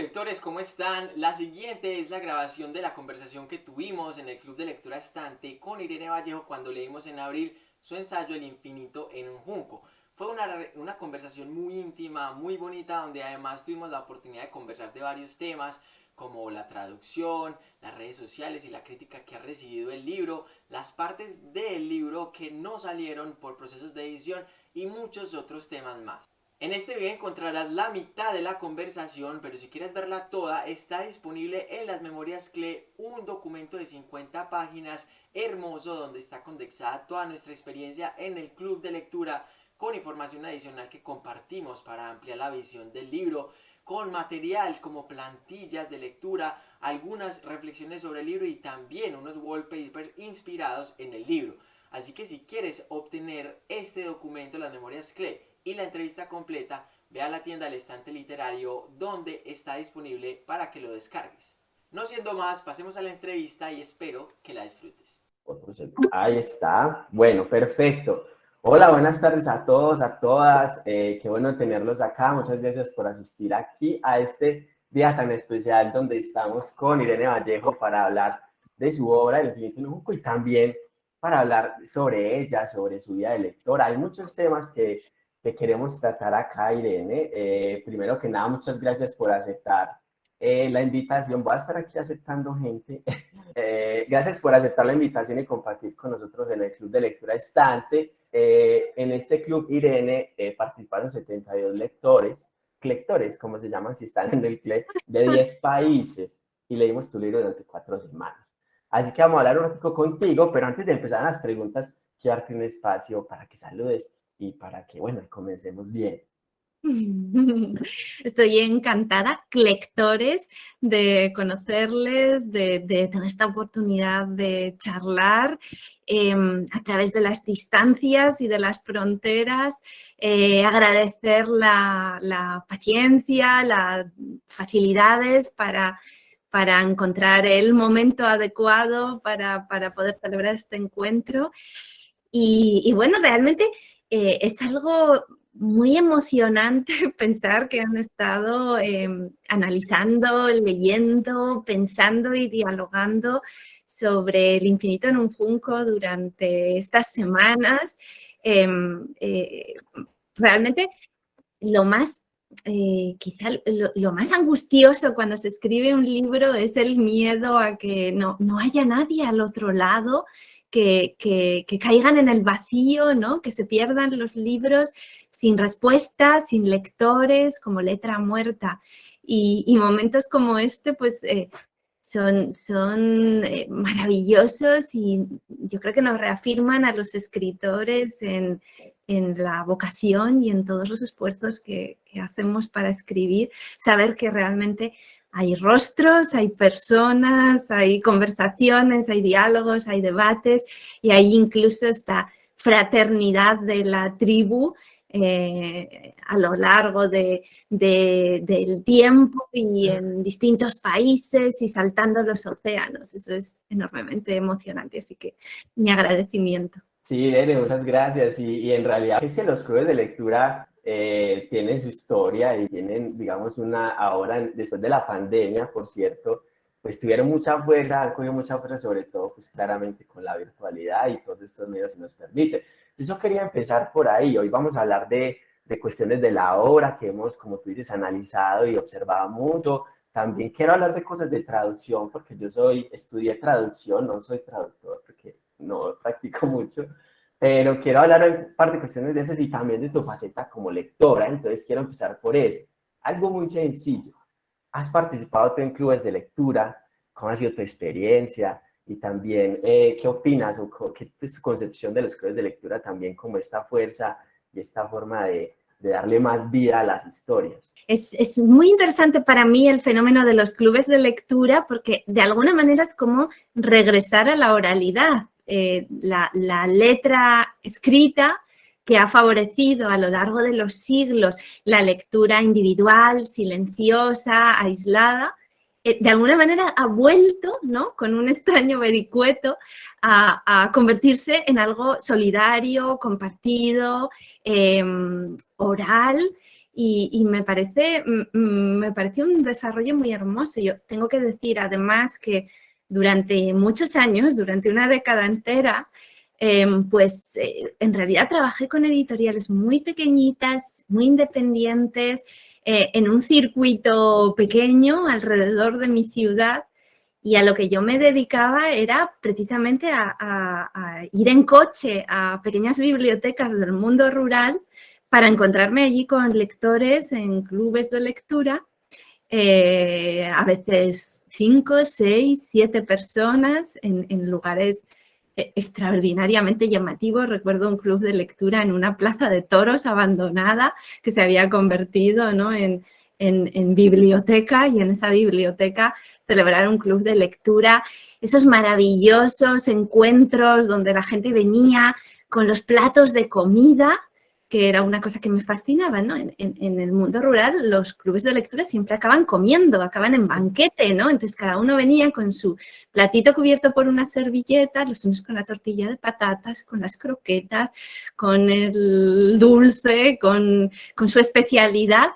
lectores, ¿cómo están? La siguiente es la grabación de la conversación que tuvimos en el Club de Lectura Estante con Irene Vallejo cuando leímos en abril su ensayo El infinito en un junco. Fue una conversación muy íntima, muy bonita, donde además tuvimos la oportunidad de conversar de varios temas como la traducción, las redes sociales y la crítica que ha recibido el libro, las partes del libro que no salieron por procesos de edición y muchos otros temas más. En este video encontrarás la mitad de la conversación, pero si quieres verla toda, está disponible en las memorias CLE, un documento de 50 páginas hermoso donde está condensada toda nuestra experiencia en el club de lectura, con información adicional que compartimos para ampliar la visión del libro, con material como plantillas de lectura, algunas reflexiones sobre el libro y también unos wallpapers inspirados en el libro. Así que si quieres obtener este documento, las memorias CLE, y la entrevista completa, ve a la tienda del Estante Literario donde está disponible para que lo descargues. No siendo más, pasemos a la entrevista y espero que la disfrutes. Ahí está. Bueno, perfecto. Hola, buenas tardes a todos, a todas. Qué bueno tenerlos acá. Muchas gracias por asistir aquí a este día tan especial donde estamos con Irene Vallejo para hablar de su obra El infinito en un junco y también para hablar sobre ella, sobre su vida de lectora. Hay muchos temas que queremos tratar acá, Irene. Primero que nada, muchas gracias por aceptar la invitación. Voy a estar aquí aceptando gente. Gracias por aceptar la invitación y compartir con nosotros en el Club de Lectura Estante. En este club, Irene, participaron 72 lectores, como se llaman si están en el club, de 10 países y leímos tu libro durante 4 semanas. Así que vamos a hablar un ratito contigo, pero antes de empezar las preguntas, quiero darte un espacio para que saludes y para que, bueno, comencemos bien. Estoy encantada, lectores, de conocerles, de tener esta oportunidad de charlar a través de las distancias y de las fronteras, agradecer la paciencia, las facilidades para encontrar el momento adecuado para poder celebrar este encuentro. Y bueno, realmente es algo muy emocionante pensar que han estado analizando, leyendo, pensando y dialogando sobre El infinito en un junco durante estas semanas. Realmente lo más, quizá lo más angustioso cuando se escribe un libro es el miedo a que no haya nadie al otro lado, que caigan en el vacío, ¿no? Que se pierdan los libros sin respuestas, sin lectores, como letra muerta. Y momentos como este, pues, son maravillosos y yo creo que nos reafirman a los escritores en la vocación y en todos los esfuerzos que hacemos para escribir, saber que realmente hay rostros, hay personas, hay conversaciones, hay diálogos, hay debates y hay incluso esta fraternidad de la tribu a lo largo del tiempo y en distintos países y saltando los océanos. Eso es enormemente emocionante, así que mi agradecimiento. Sí, Irene, muchas gracias. Y en realidad es que los clubes de lectura tienen su historia y tienen, digamos, ahora, después de la pandemia, por cierto, pues tuvieron mucha fuerza, han cogido mucha fuerza, sobre todo, pues claramente con la virtualidad y todos estos medios que nos permiten. Entonces yo quería empezar por ahí. Hoy vamos a hablar de cuestiones de la obra que hemos, como tú dices, analizado y observado mucho. También quiero hablar de cosas de traducción, porque yo estudié traducción, no soy traductor, porque no practico mucho, pero quiero hablar un par de cuestiones de esas y también de tu faceta como lectora. Entonces quiero empezar por eso. Algo muy sencillo. ¿Has participado tú en clubes de lectura? ¿Cómo ha sido tu experiencia? Y también, ¿qué opinas o qué es tu concepción de los clubes de lectura también como esta fuerza y esta forma de darle más vida a las historias? Es muy interesante para mí el fenómeno de los clubes de lectura porque de alguna manera es como regresar a la oralidad, la letra escrita que ha favorecido a lo largo de los siglos la lectura individual, silenciosa, aislada. De alguna manera ha vuelto, ¿no?, con un extraño vericueto a convertirse en algo solidario, compartido, oral y me pareció un desarrollo muy hermoso. Yo tengo que decir además que durante muchos años, durante una década entera, en realidad trabajé con editoriales muy pequeñitas, muy independientes, en un circuito pequeño alrededor de mi ciudad, y a lo que yo me dedicaba era precisamente a ir en coche a pequeñas bibliotecas del mundo rural para encontrarme allí con lectores en clubes de lectura, a veces 5, 6, 7 personas en lugares extraordinariamente llamativos. Recuerdo un club de lectura en una plaza de toros abandonada que se había convertido, ¿no?, en biblioteca, y en esa biblioteca celebrar un club de lectura, esos maravillosos encuentros donde la gente venía con los platos de comida, que era una cosa que me fascinaba, ¿no? En el mundo rural los clubes de lectura siempre acaban comiendo, acaban en banquete, ¿no? Entonces cada uno venía con su platito cubierto por una servilleta, los unos con la tortilla de patatas, con las croquetas, con el dulce, con su especialidad.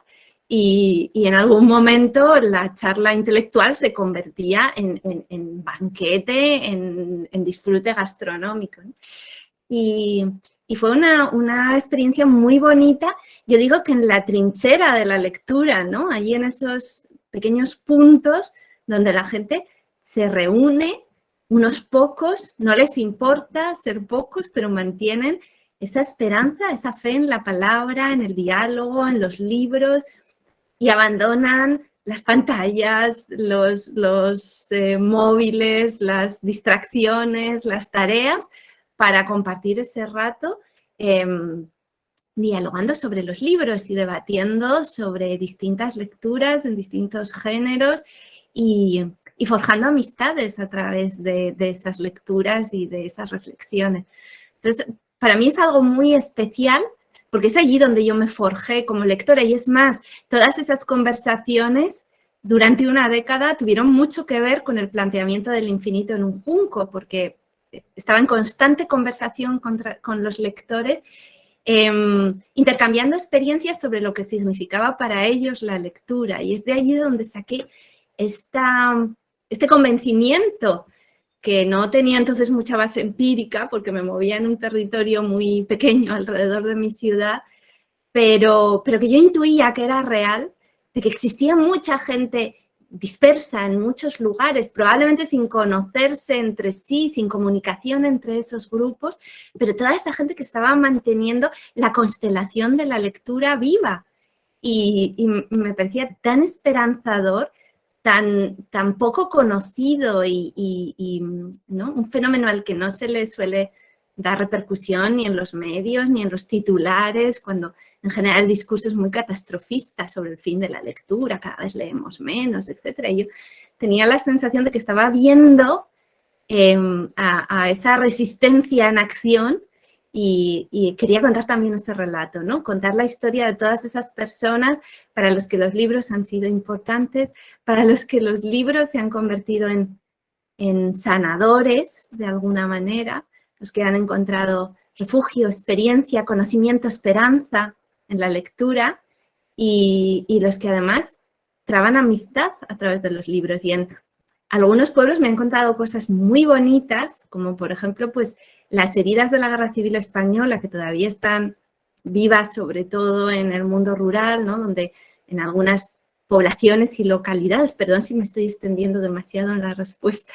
Y en algún momento la charla intelectual se convertía en banquete, en disfrute gastronómico, ¿no? Y fue una experiencia muy bonita. Yo digo que en la trinchera de la lectura, ¿no? Allí en esos pequeños puntos donde la gente se reúne, unos pocos, no les importa ser pocos, pero mantienen esa esperanza, esa fe en la palabra, en el diálogo, en los libros, y abandonan las pantallas, los móviles, las distracciones, las tareas, para compartir ese rato dialogando sobre los libros y debatiendo sobre distintas lecturas en distintos géneros, y forjando amistades a través de esas lecturas y de esas reflexiones. Entonces, para mí es algo muy especial, porque es allí donde yo me forjé como lectora, y es más, todas esas conversaciones durante una década tuvieron mucho que ver con el planteamiento del infinito en un junco, porque estaba en constante conversación con los lectores, intercambiando experiencias sobre lo que significaba para ellos la lectura, y es de allí donde saqué este convencimiento, que no tenía entonces mucha base empírica porque me movía en un territorio muy pequeño alrededor de mi ciudad, pero que yo intuía que era real, de que existía mucha gente dispersa en muchos lugares, probablemente sin conocerse entre sí, sin comunicación entre esos grupos, pero toda esa gente que estaba manteniendo la constelación de la lectura viva. Y me parecía tan esperanzador, tan poco conocido, ¿no?, un fenómeno al que no se le suele dar repercusión ni en los medios ni en los titulares, cuando en general el discurso es muy catastrofista sobre el fin de la lectura, cada vez leemos menos, etc. Y yo tenía la sensación de que estaba viendo a esa resistencia en acción, y quería contar también ese relato, ¿no? Contar la historia de todas esas personas para los que los libros han sido importantes, para los que los libros se han convertido en sanadores de alguna manera, los que han encontrado refugio, experiencia, conocimiento, esperanza en la lectura, y los que además traban amistad a través de los libros. Y en algunos pueblos me han contado cosas muy bonitas, como por ejemplo, pues las heridas de la Guerra Civil Española, que todavía están vivas, sobre todo en el mundo rural, ¿no?, donde en algunas poblaciones y localidades, perdón si me estoy extendiendo demasiado en la respuesta,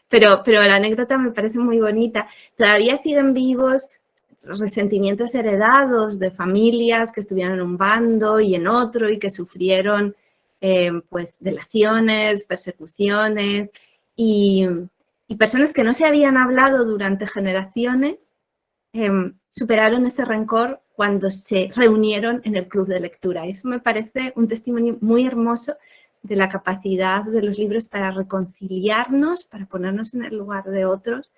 pero la anécdota me parece muy bonita. Todavía siguen vivos resentimientos heredados de familias que estuvieron en un bando y en otro, y que sufrieron pues delaciones, persecuciones, y personas que no se habían hablado durante generaciones superaron ese rencor cuando se reunieron en el club de lectura. Eso me parece un testimonio muy hermoso de la capacidad de los libros para reconciliarnos, para ponernos en el lugar de otros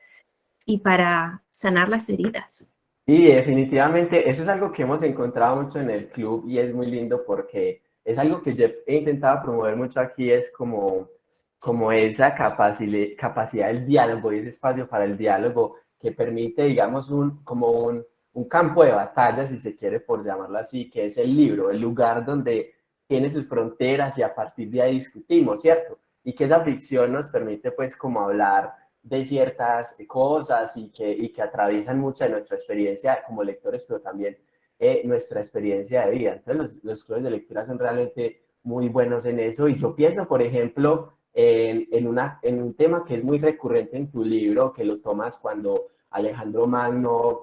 y para sanar las heridas. Sí, definitivamente, eso es algo que hemos encontrado mucho en el club, y es muy lindo porque es algo que yo he intentado promover mucho aquí, es como esa capacidad del diálogo, y ese espacio para el diálogo que permite, digamos, como un campo de batalla, si se quiere por llamarlo así, que es el libro, el lugar donde tiene sus fronteras y a partir de ahí discutimos, ¿cierto? Y que esa ficción nos permite pues como hablar de ciertas cosas y que atraviesan mucha de nuestra experiencia como lectores, pero también nuestra experiencia de vida. Entonces los clubes de lectura son realmente muy buenos en eso y yo pienso, por ejemplo, en un tema que es muy recurrente en tu libro, que lo tomas cuando Alejandro Magno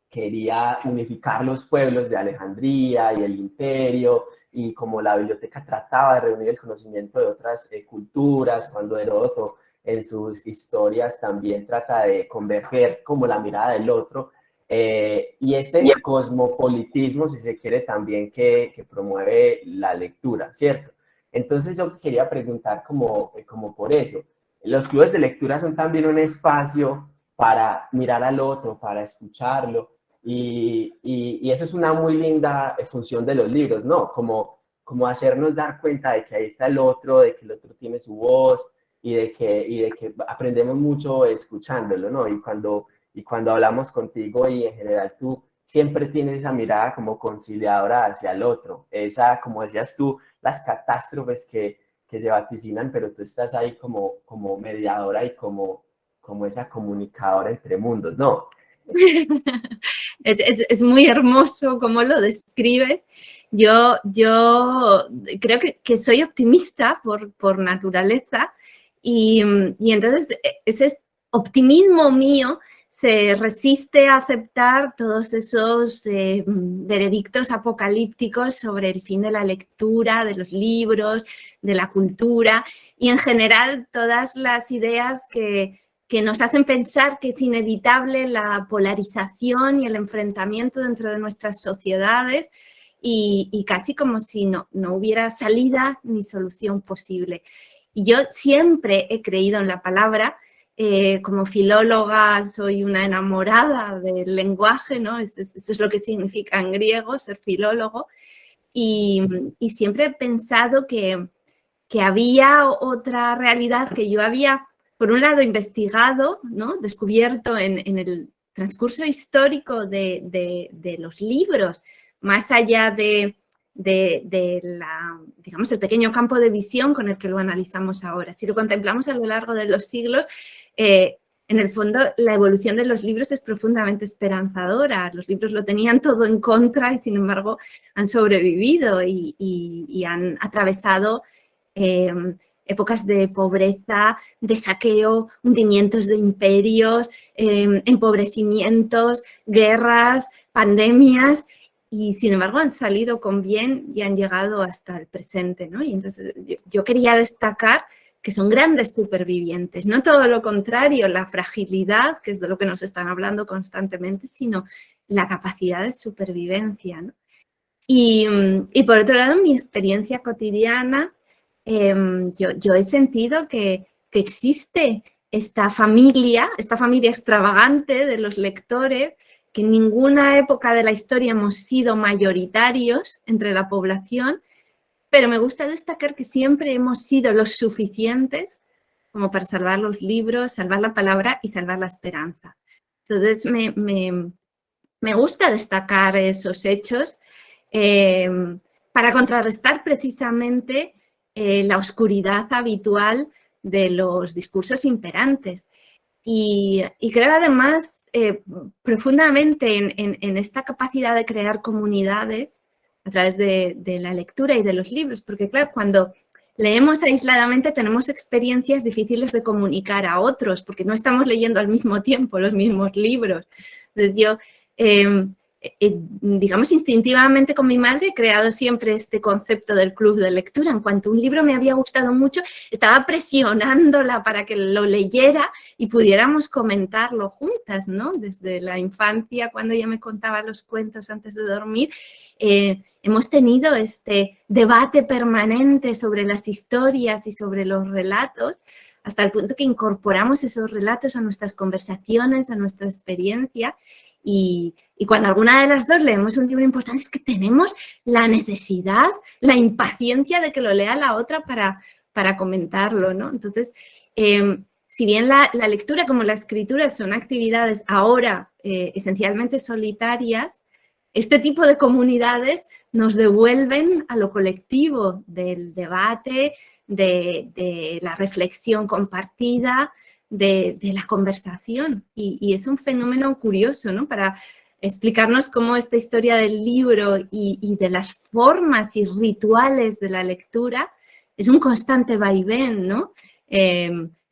quería unificar los pueblos de Alejandría y el imperio, y como la biblioteca trataba de reunir el conocimiento de otras culturas, cuando Heródoto en sus historias también trata de converger como la mirada del otro, y este cosmopolitismo, si se quiere, también que promueve la lectura, ¿cierto? Entonces yo quería preguntar como por eso. Los clubes de lectura son también un espacio para mirar al otro, para escucharlo, y eso es una muy linda función de los libros, ¿no? Como hacernos dar cuenta de que ahí está el otro, de que el otro tiene su voz y de que aprendemos mucho escuchándolo, ¿no? Y cuando hablamos contigo y en general tú siempre tienes esa mirada como conciliadora hacia el otro, esa, como decías tú, las catástrofes que se vaticinan, pero tú estás ahí como mediadora y como esa comunicadora entre mundos, ¿no? Es muy hermoso cómo lo describes. Yo creo que soy optimista por naturaleza y entonces ese optimismo mío se resiste a aceptar todos esos veredictos apocalípticos sobre el fin de la lectura, de los libros, de la cultura y en general todas las ideas que nos hacen pensar que es inevitable la polarización y el enfrentamiento dentro de nuestras sociedades y casi como si no hubiera salida ni solución posible. Y yo siempre he creído en la palabra. Como filóloga soy una enamorada del lenguaje, ¿no? Eso es lo que significa en griego ser filólogo. Y siempre he pensado que había otra realidad que yo había, por un lado, investigado, ¿no? Descubierto en el transcurso histórico de los libros, más allá de la, digamos, el pequeño campo de visión con el que lo analizamos ahora. Si lo contemplamos a lo largo de los siglos, en el fondo la evolución de los libros es profundamente esperanzadora. Los libros lo tenían todo en contra y sin embargo han sobrevivido y han atravesado épocas de pobreza, de saqueo, hundimientos de imperios, empobrecimientos, guerras, pandemias y sin embargo han salido con bien y han llegado hasta el presente, ¿no? Y entonces yo quería destacar que son grandes supervivientes, no todo lo contrario, la fragilidad, que es de lo que nos están hablando constantemente, sino la capacidad de supervivencia, ¿no? Y por otro lado, en mi experiencia cotidiana, yo he sentido que existe esta familia extravagante de los lectores, que en ninguna época de la historia hemos sido mayoritarios entre la población, pero me gusta destacar que siempre hemos sido los suficientes como para salvar los libros, salvar la palabra y salvar la esperanza. Entonces, me gusta destacar esos hechos para contrarrestar precisamente la oscuridad habitual de los discursos imperantes. Y creo además profundamente en esta capacidad de crear comunidades a través de la lectura y de los libros, porque claro, cuando leemos aisladamente tenemos experiencias difíciles de comunicar a otros, porque no estamos leyendo al mismo tiempo los mismos libros. Entonces yo, digamos, instintivamente con mi madre he creado siempre este concepto del club de lectura. En cuanto un libro me había gustado mucho, estaba presionándola para que lo leyera y pudiéramos comentarlo juntas, ¿no? Desde la infancia, cuando ella me contaba los cuentos antes de dormir, hemos tenido este debate permanente sobre las historias y sobre los relatos, hasta el punto que incorporamos esos relatos a nuestras conversaciones, a nuestra experiencia. Y cuando alguna de las dos leemos un libro importante, es que tenemos la necesidad, la impaciencia de que lo lea la otra para comentarlo, ¿no? Entonces, si bien la lectura como la escritura son actividades ahora esencialmente solitarias, este tipo de comunidades nos devuelven a lo colectivo del debate, de la reflexión compartida, de la conversación. Y es un fenómeno curioso, ¿no? Para explicarnos cómo esta historia del libro y de las formas y rituales de la lectura es un constante vaivén, ¿no?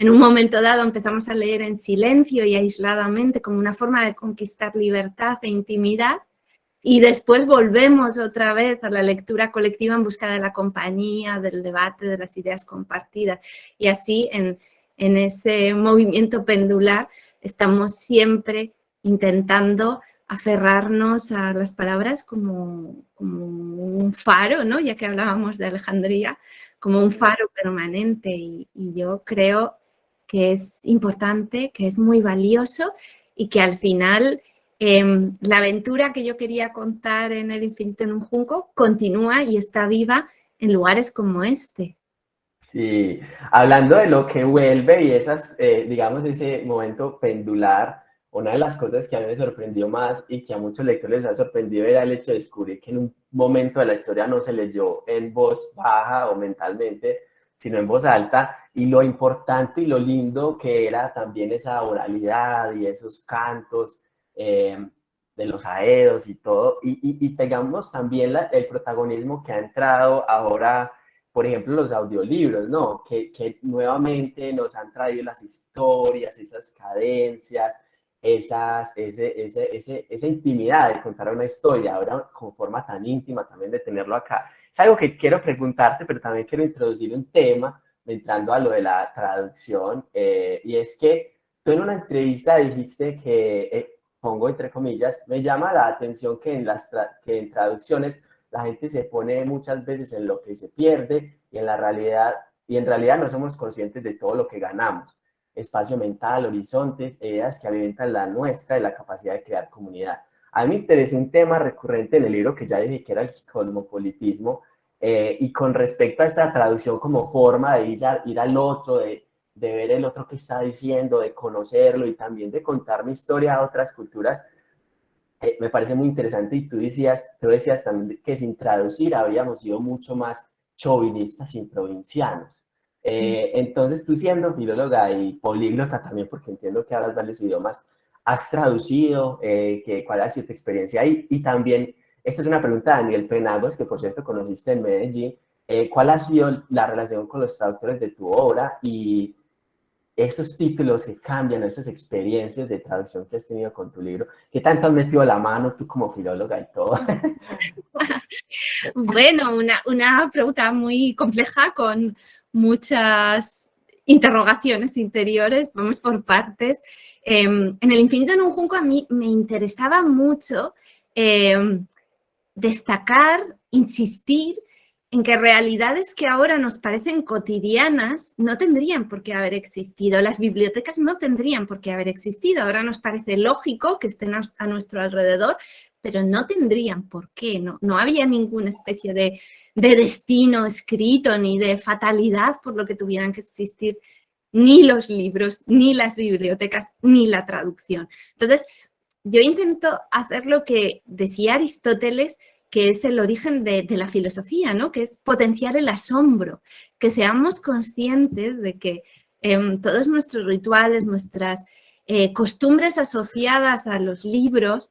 En un momento dado empezamos a leer en silencio y aisladamente como una forma de conquistar libertad e intimidad, y después volvemos otra vez a la lectura colectiva en busca de la compañía, del debate, de las ideas compartidas. Y así en ese movimiento pendular estamos siempre intentando aferrarnos a las palabras como un faro, ¿no? Ya que hablábamos de Alejandría, como un faro permanente. Y yo creo que es importante, que es muy valioso y que al final la aventura que yo quería contar en El infinito en un junco continúa y está viva en lugares como este. Sí, hablando de lo que vuelve y esas, digamos, ese momento pendular, una de las cosas que a mí me sorprendió más y que a muchos lectores les ha sorprendido era el hecho de descubrir que en un momento de la historia no se leyó en voz baja o mentalmente, sino en voz alta, y lo importante y lo lindo que era también esa oralidad y esos cantos de los aedos y todo, y tengamos también el protagonismo que ha entrado ahora, por ejemplo, los audiolibros, ¿no? Que nuevamente nos han traído las historias, esas cadencias, esa intimidad de contar una historia, ahora con forma tan íntima también de tenerlo acá. Es algo que quiero preguntarte, pero también quiero introducir un tema, entrando a lo de la traducción, y es que tú en una entrevista dijiste que, pongo entre comillas, me llama la atención que en traducciones la gente se pone muchas veces en lo que se pierde y en realidad no somos conscientes de todo lo que ganamos. Espacio mental, horizontes, ideas que alimentan la nuestra y la capacidad de crear comunidad. A mí me interesó un tema recurrente en el libro que ya dije que era el cosmopolitismo, y con respecto a esta traducción como forma de ir al otro, de ver el otro que está diciendo, de conocerlo y también de contar mi historia a otras culturas, me parece muy interesante. Y tú decías también que sin traducir habríamos sido mucho más chauvinistas y provincianos. Entonces, tú siendo filóloga y políglota también, porque entiendo que hablas varios idiomas, ¿has traducido? ¿Cuál ha sido tu experiencia ahí? Y también, esta es una pregunta de Daniel Penagos, que por cierto conociste en Medellín. ¿Cuál ha sido la relación con los traductores de tu obra y esos títulos que cambian, esas experiencias de traducción que has tenido con tu libro? ¿Qué tanto has metido la mano tú como filóloga y todo? Bueno, una pregunta muy compleja con muchas interrogaciones interiores. Vamos por partes. En El infinito en un junco a mí me interesaba mucho destacar, insistir en que realidades que ahora nos parecen cotidianas no tendrían por qué haber existido. Las bibliotecas no tendrían por qué haber existido. Ahora nos parece lógico que estén a nuestro alrededor, pero no tendrían por qué. No había ninguna especie de destino escrito ni de fatalidad por lo que tuvieran que existir ni los libros, ni las bibliotecas, ni la traducción. Entonces, yo intento hacer lo que decía Aristóteles, que es el origen de la filosofía, ¿no? Que es potenciar el asombro, que seamos conscientes de que todos nuestros rituales, nuestras costumbres asociadas a los libros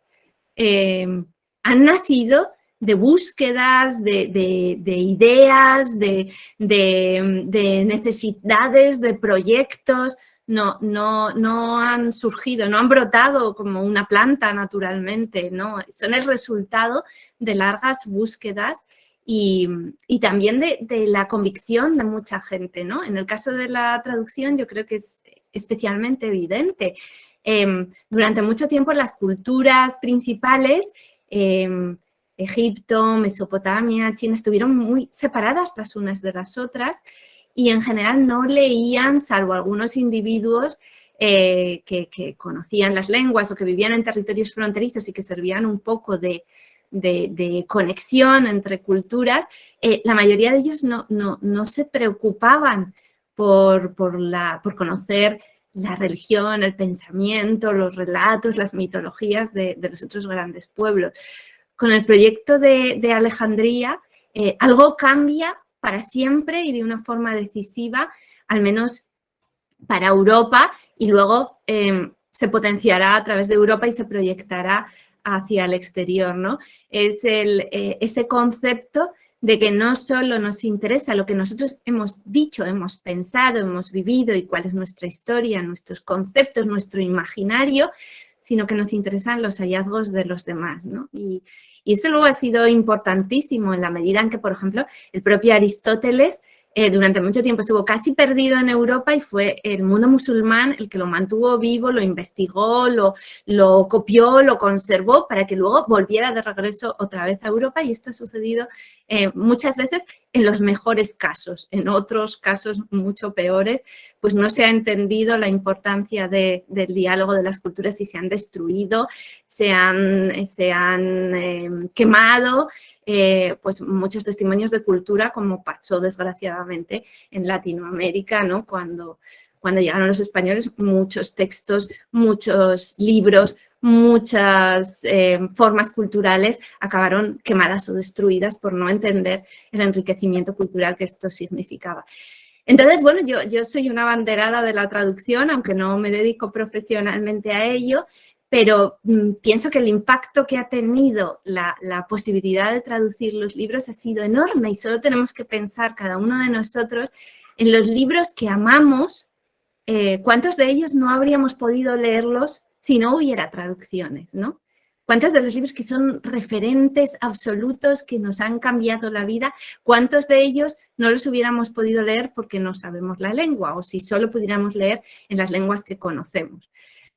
han nacido de búsquedas, de ideas, de necesidades, de proyectos. No han surgido, no han brotado como una planta naturalmente, ¿no? Son el resultado de largas búsquedas y también de la convicción de mucha gente, ¿no? En el caso de la traducción yo creo que es especialmente evidente. Durante mucho tiempo las culturas principales, Egipto, Mesopotamia, China, estuvieron muy separadas las unas de las otras y en general no leían, salvo algunos individuos que conocían las lenguas o que vivían en territorios fronterizos y que servían un poco de conexión entre culturas, la mayoría de ellos no se preocupaban por conocer la religión, el pensamiento, los relatos, las mitologías de los otros grandes pueblos. Con el proyecto de Alejandría, algo cambia para siempre y de una forma decisiva, al menos para Europa, y luego se potenciará a través de Europa y se proyectará hacia el exterior, ¿no? Es ese concepto de que no solo nos interesa lo que nosotros hemos dicho, hemos pensado, hemos vivido y cuál es nuestra historia, nuestros conceptos, nuestro imaginario, sino que nos interesan los hallazgos de los demás, ¿no? Y eso luego ha sido importantísimo en la medida en que, por ejemplo, el propio Aristóteles durante mucho tiempo estuvo casi perdido en Europa y fue el mundo musulmán el que lo mantuvo vivo, lo investigó, lo copió, lo conservó para que luego volviera de regreso otra vez a Europa, y esto ha sucedido muchas veces en los mejores casos. En otros casos mucho peores, pues no se ha entendido la importancia del diálogo de las culturas y se han destruido, se han quemado pues muchos testimonios de cultura, como pasó desgraciadamente en Latinoamérica, ¿no? Cuando llegaron los españoles, muchos textos, muchos libros, muchas formas culturales acabaron quemadas o destruidas por no entender el enriquecimiento cultural que esto significaba. Entonces, bueno, yo soy una abanderada de la traducción, aunque no me dedico profesionalmente a ello, pero pienso que el impacto que ha tenido la posibilidad de traducir los libros ha sido enorme, y solo tenemos que pensar cada uno de nosotros en los libros que amamos, cuántos de ellos no habríamos podido leerlos si no hubiera traducciones, ¿no? ¿Cuántos de los libros que son referentes absolutos, que nos han cambiado la vida, cuántos de ellos no los hubiéramos podido leer porque no sabemos la lengua, o si solo pudiéramos leer en las lenguas que conocemos?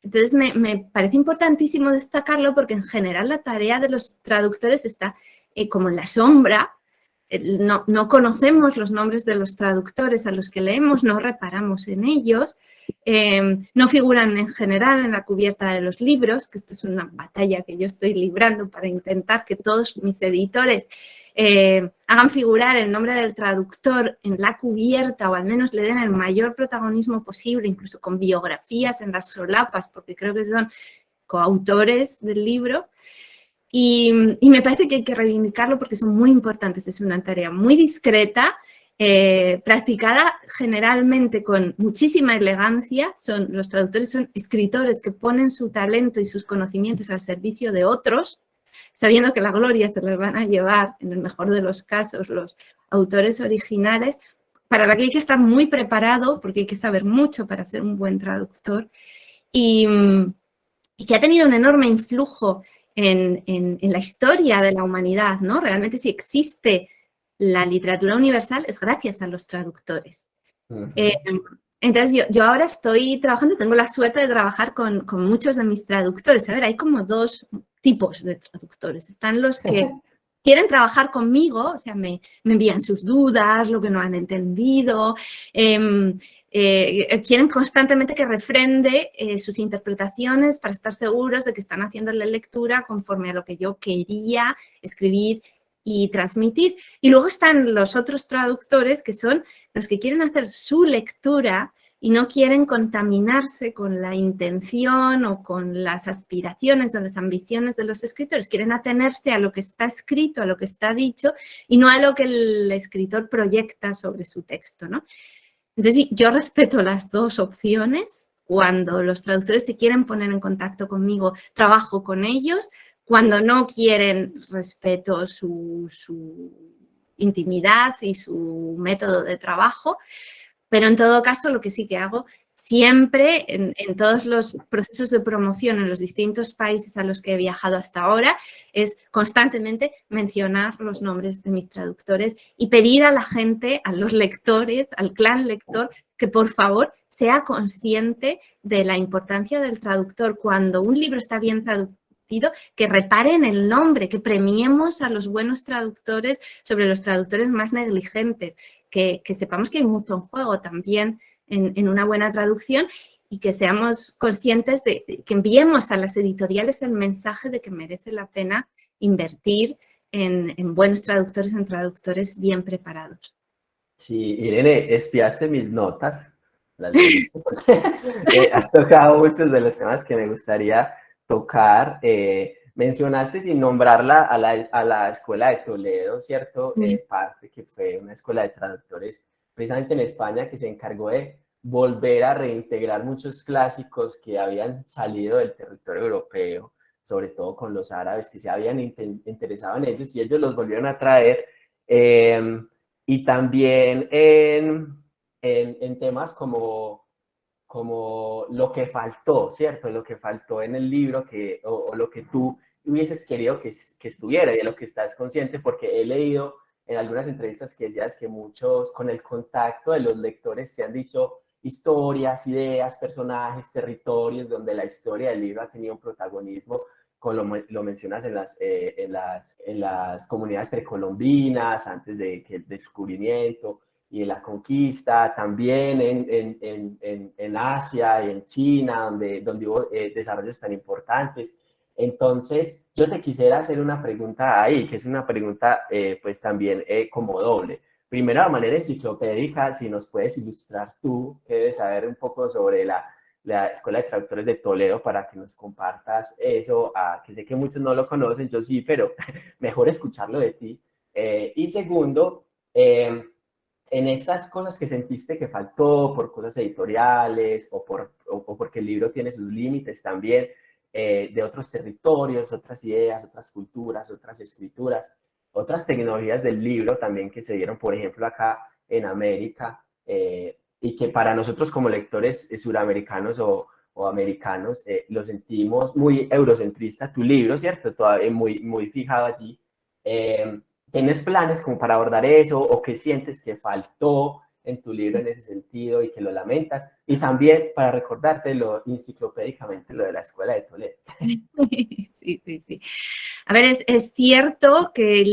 Entonces, me parece importantísimo destacarlo, porque en general la tarea de los traductores está como en la sombra. No conocemos los nombres de los traductores a los que leemos, no reparamos en ellos, no figuran en general en la cubierta de los libros, que esta es una batalla que yo estoy librando para intentar que todos mis editores hagan figurar el nombre del traductor en la cubierta, o al menos le den el mayor protagonismo posible, incluso con biografías en las solapas, porque creo que son coautores del libro. Y me parece que hay que reivindicarlo porque son muy importantes. Es una tarea muy discreta, practicada generalmente con muchísima elegancia. Los traductores son escritores que ponen su talento y sus conocimientos al servicio de otros, sabiendo que la gloria se les van a llevar, en el mejor de los casos, los autores originales, para la que hay que estar muy preparado, porque hay que saber mucho para ser un buen traductor, y que ha tenido un enorme influjo en la historia de la humanidad, ¿no? Realmente, si existe la literatura universal, es gracias a los traductores. Entonces, yo ahora estoy trabajando, tengo la suerte de trabajar con muchos de mis traductores. A ver, hay como dos tipos de traductores. Están los que quieren trabajar conmigo, o sea, me envían sus dudas, lo que no han entendido, quieren constantemente que refrende sus interpretaciones para estar seguros de que están haciendo la lectura conforme a lo que yo quería escribir y transmitir. Y luego están los otros traductores, que son los que quieren hacer su lectura y no quieren contaminarse con la intención o con las aspiraciones o las ambiciones de los escritores. Quieren atenerse a lo que está escrito, a lo que está dicho, y no a lo que el escritor proyecta sobre su texto, ¿no? Entonces, yo respeto las dos opciones. Cuando los traductores se quieren poner en contacto conmigo, trabajo con ellos. Cuando no quieren, respeto su intimidad y su método de trabajo. Pero en todo caso, lo que sí que hago siempre en todos los procesos de promoción en los distintos países a los que he viajado hasta ahora es constantemente mencionar los nombres de mis traductores y pedir a la gente, a los lectores, al clan lector, que por favor sea consciente de la importancia del traductor. Cuando un libro está bien traducido, que reparen el nombre, que premiemos a los buenos traductores sobre los traductores más negligentes, que sepamos que hay mucho en juego también en una buena traducción, y que seamos conscientes de que enviemos a las editoriales el mensaje de que merece la pena invertir en buenos traductores, en traductores bien preparados. Sí, Irene, espiaste mis notas. las leíste, porque has tocado muchos de los temas que me gustaría tocar. Mencionaste sin nombrarla a la Escuela de Toledo, ¿cierto? Parte que fue una escuela de traductores precisamente en España que se encargó de volver a reintegrar muchos clásicos que habían salido del territorio europeo, sobre todo con los árabes que se habían interesado en ellos y ellos los volvieron a traer. Y también en temas como lo que faltó, ¿cierto? Lo que faltó en el libro o lo que tú hubieses querido que estuviera y de lo que estás consciente, porque he leído en algunas entrevistas que decías que muchos con el contacto de los lectores te han dicho historias, ideas, personajes, territorios, donde la historia del libro ha tenido un protagonismo, como lo mencionas en las comunidades precolombinas, antes del descubrimiento y de la conquista, también en Asia y en China, donde hubo desarrollos tan importantes. Entonces, yo te quisiera hacer una pregunta ahí, que es una pregunta pues también como doble. Primero, de manera enciclopédica, si nos puedes ilustrar tú, que debes saber un poco sobre la Escuela de Traductores de Toledo para que nos compartas eso, que sé que muchos no lo conocen, yo sí, pero mejor escucharlo de ti. Y segundo, en estas cosas que sentiste que faltó por cosas editoriales o porque el libro tiene sus límites también, de otros territorios, otras ideas, otras culturas, otras escrituras, otras tecnologías del libro también que se dieron, por ejemplo, acá en América, y que para nosotros como lectores suramericanos o americanos lo sentimos muy eurocentrista, tu libro, ¿cierto? Todavía muy fijado allí. ¿Tienes planes como para abordar eso o qué sientes que faltó en tu libro en ese sentido y que lo lamentas? Y también para recordártelo enciclopédicamente lo de la Escuela de Toledo. Sí, sí, sí. A ver, es cierto que El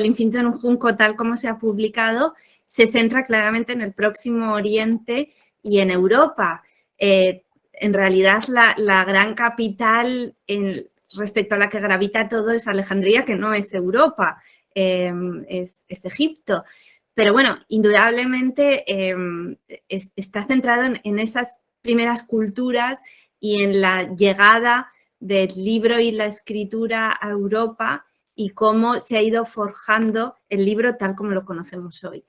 infinito en un junco, tal como se ha publicado, se centra claramente en el Próximo Oriente y en Europa. En realidad, la gran capital respecto a la que gravita todo es Alejandría, que no es Europa, es Egipto. Pero bueno, indudablemente está centrado en esas primeras culturas y en la llegada del libro y la escritura a Europa y cómo se ha ido forjando el libro tal como lo conocemos hoy.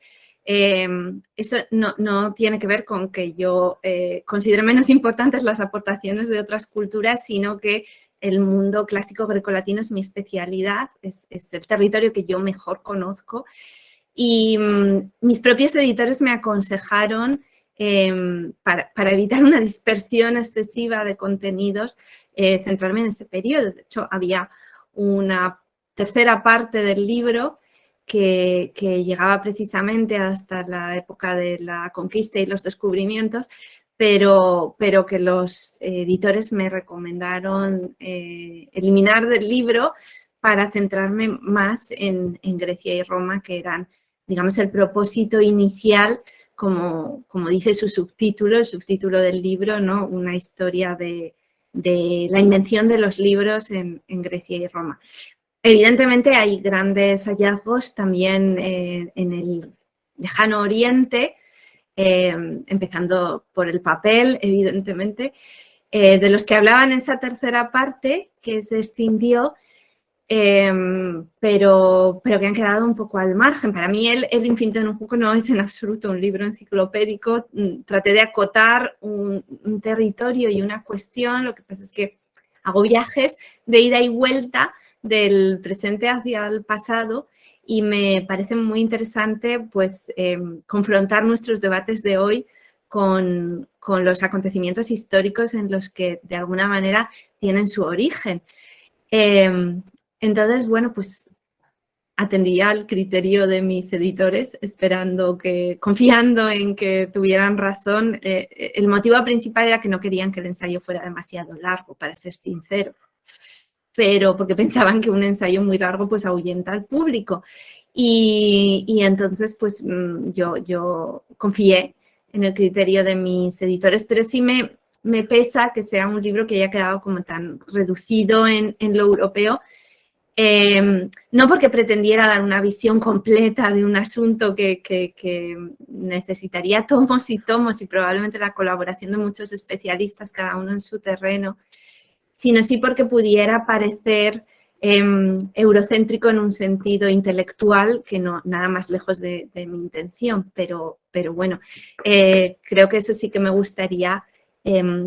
Eso no tiene que ver con que yo considere menos importantes las aportaciones de otras culturas, sino que el mundo clásico grecolatino es mi especialidad, es el territorio que yo mejor conozco. Y mis propios editores me aconsejaron para evitar una dispersión excesiva de contenidos, centrarme en ese periodo. De hecho, había una tercera parte del libro que llegaba precisamente hasta la época de la conquista y los descubrimientos, pero que los editores me recomendaron eliminar del libro para centrarme más en Grecia y Roma, que eran, digamos, el propósito inicial, como dice su subtítulo, el subtítulo del libro, ¿no? Una historia de la invención de los libros en Grecia y Roma. Evidentemente hay grandes hallazgos también en el lejano oriente, empezando por el papel, evidentemente, de los que hablaba en esa tercera parte que se extinguió, pero que han quedado un poco al margen. Para mí el infinito en un junco no es en absoluto un libro enciclopédico. Traté de acotar un territorio y una cuestión. Lo que pasa es que hago viajes de ida y vuelta del presente hacia el pasado y me parece muy interesante pues confrontar nuestros debates de hoy con los acontecimientos históricos en los que de alguna manera tienen su origen. Entonces, bueno, pues atendí al criterio de mis editores, confiando en que tuvieran razón. El motivo principal era que no querían que el ensayo fuera demasiado largo, para ser sincero, pero porque pensaban que un ensayo muy largo pues ahuyenta al público. Y entonces, pues yo confié en el criterio de mis editores, pero sí me pesa que sea un libro que haya quedado como tan reducido en lo europeo no porque pretendiera dar una visión completa de un asunto que necesitaría tomos y probablemente la colaboración de muchos especialistas, cada uno en su terreno, sino sí porque pudiera parecer eurocéntrico en un sentido intelectual, que no nada más lejos de mi intención, pero bueno, creo que eso sí que me gustaría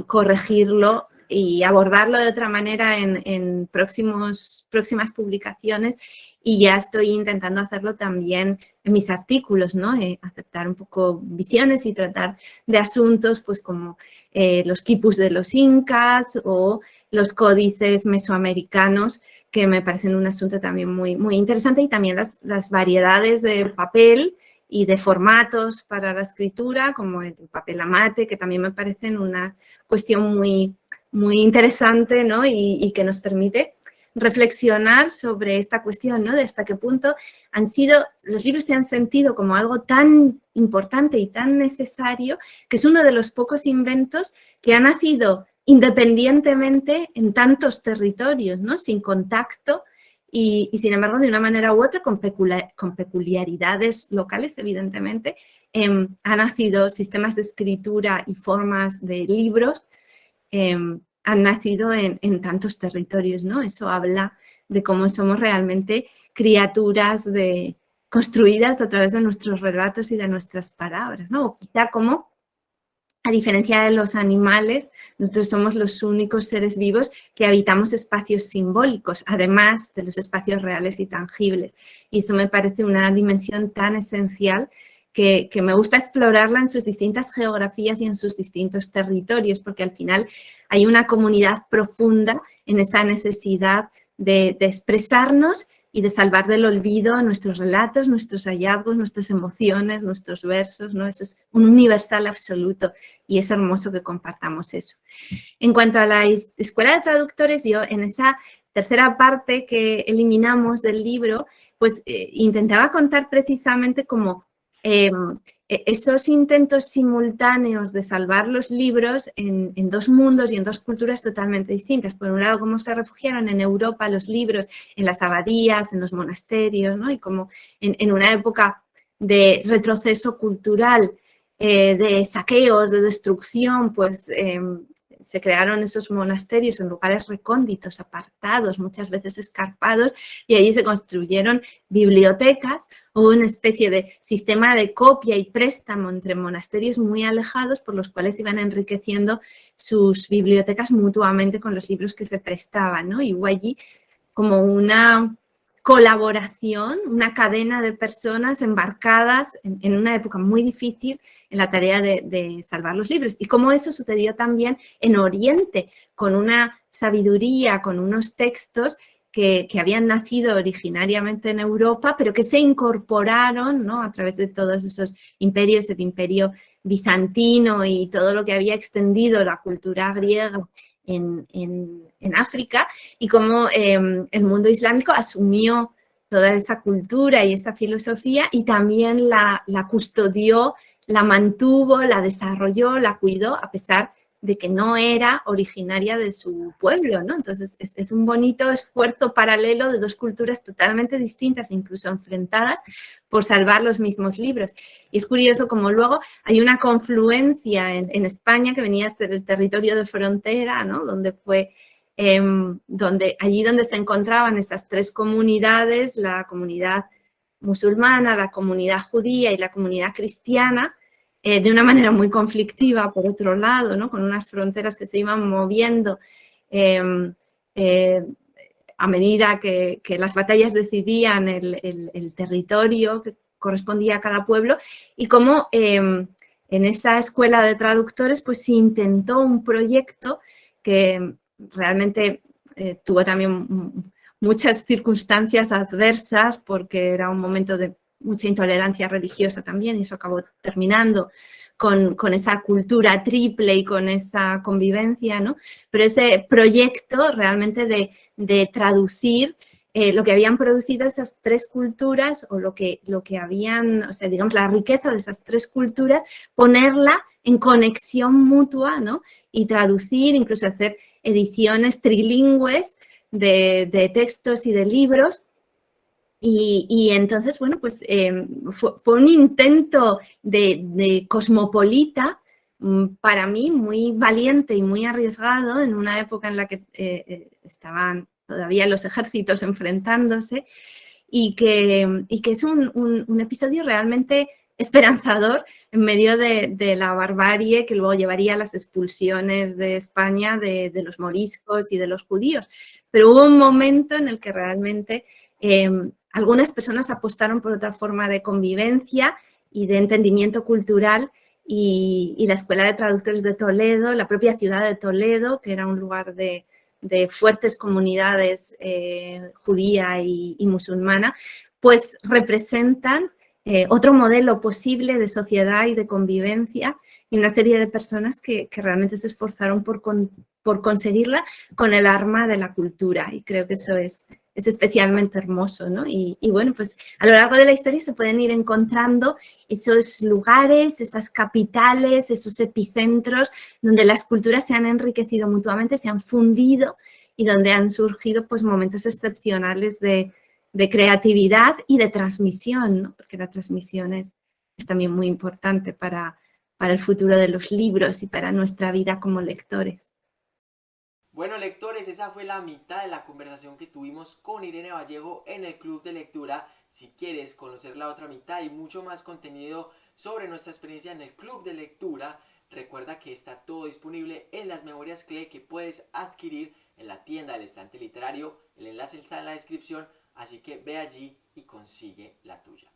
corregirlo y abordarlo de otra manera en próximas publicaciones, y ya estoy intentando hacerlo también en mis artículos, ¿no? Aceptar un poco visiones y tratar de asuntos pues como los quipus de los incas o los códices mesoamericanos, que me parecen un asunto también muy, muy interesante, y también las variedades de papel y de formatos para la escritura, como el papel amate, que también me parecen una cuestión muy, muy interesante, ¿no? Y que nos permite reflexionar sobre esta cuestión, ¿no? De hasta qué punto los libros se han sentido como algo tan importante y tan necesario, que es uno de los pocos inventos que ha nacido independientemente en tantos territorios, ¿no? Sin contacto y sin embargo, de una manera u otra, con peculiaridades locales, evidentemente, han nacido sistemas de escritura y formas de libros, han nacido en tantos territorios, ¿no? Eso habla de cómo somos realmente criaturas construidas a través de nuestros relatos y de nuestras palabras, ¿no? O quizá como, a diferencia de los animales, nosotros somos los únicos seres vivos que habitamos espacios simbólicos, además de los espacios reales y tangibles. Y eso me parece una dimensión tan esencial que me gusta explorarla en sus distintas geografías y en sus distintos territorios, porque al final hay una comunidad profunda en esa necesidad de expresarnos y de salvar del olvido nuestros relatos, nuestros hallazgos, nuestras emociones, nuestros versos, ¿no? Eso es un universal absoluto y es hermoso que compartamos eso. En cuanto a la escuela de traductores, yo en esa tercera parte que eliminamos del libro, pues intentaba contar precisamente como esos intentos simultáneos de salvar los libros en dos mundos y en dos culturas totalmente distintas. Por un lado, cómo se refugiaron en Europa los libros en las abadías, en los monasterios, ¿no? Y como en una época de retroceso cultural, de saqueos, de destrucción, pues se crearon esos monasterios en lugares recónditos, apartados, muchas veces escarpados, y allí se construyeron bibliotecas o una especie de sistema de copia y préstamo entre monasterios muy alejados, por los cuales iban enriqueciendo sus bibliotecas mutuamente con los libros que se prestaban, ¿no? Y hubo allí como una colaboración, una cadena de personas embarcadas en una época muy difícil en la tarea de salvar los libros. Y cómo eso sucedió también en Oriente, con una sabiduría, con unos textos que habían nacido originariamente en Europa, pero que se incorporaron, ¿no? A través de todos esos imperios, el imperio bizantino y todo lo que había extendido la cultura griega en África, y cómo el mundo islámico asumió toda esa cultura y esa filosofía y también la custodió, la mantuvo, la desarrolló, la cuidó, a pesar de que no era originaria de su pueblo, ¿no? Entonces, es un bonito esfuerzo paralelo de dos culturas totalmente distintas, incluso enfrentadas, por salvar los mismos libros. Y es curioso como luego hay una confluencia en España, que venía a ser el territorio de frontera, ¿no? Donde fue, allí donde se encontraban esas tres comunidades, la comunidad musulmana, la comunidad judía y la comunidad cristiana, de una manera muy conflictiva, por otro lado, ¿no? Con unas fronteras que se iban moviendo a medida que las batallas decidían el territorio que correspondía a cada pueblo, y cómo en esa escuela de traductores pues se intentó un proyecto que realmente tuvo también muchas circunstancias adversas, porque era un momento de mucha intolerancia religiosa también, y eso acabó terminando con esa cultura triple y con esa convivencia, ¿no? Pero ese proyecto realmente de traducir lo que habían producido esas tres culturas, o lo que habían, o sea, digamos, la riqueza de esas tres culturas, ponerla en conexión mutua, ¿no? Y traducir, incluso hacer ediciones trilingües de textos y de libros. Y entonces, bueno, pues fue un intento de cosmopolita, para mí muy valiente y muy arriesgado en una época en la que estaban todavía los ejércitos enfrentándose y que es un episodio realmente esperanzador en medio de la barbarie que luego llevaría a las expulsiones de España de los moriscos y de los judíos. Pero hubo un momento en el que realmente algunas personas apostaron por otra forma de convivencia y de entendimiento cultural y la Escuela de Traductores de Toledo, la propia ciudad de Toledo, que era un lugar de fuertes comunidades judía y musulmana, pues representan otro modelo posible de sociedad y de convivencia y una serie de personas que realmente se esforzaron por conseguirla con el arma de la cultura, y creo que eso es especialmente hermoso, ¿no? Y bueno, pues a lo largo de la historia se pueden ir encontrando esos lugares, esas capitales, esos epicentros donde las culturas se han enriquecido mutuamente, se han fundido y donde han surgido pues momentos excepcionales de creatividad y de transmisión, ¿no? Porque la transmisión es también muy importante para el futuro de los libros y para nuestra vida como lectores. Bueno, lectores, esa fue la mitad de la conversación que tuvimos con Irene Vallejo en el Club de Lectura. Si quieres conocer la otra mitad y mucho más contenido sobre nuestra experiencia en el Club de Lectura, recuerda que está todo disponible en las memorias CLE que puedes adquirir en la tienda del Estante Literario. El enlace está en la descripción, así que ve allí y consigue la tuya.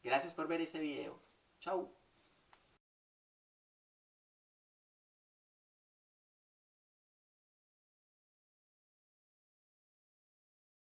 Gracias por ver este video. Chao.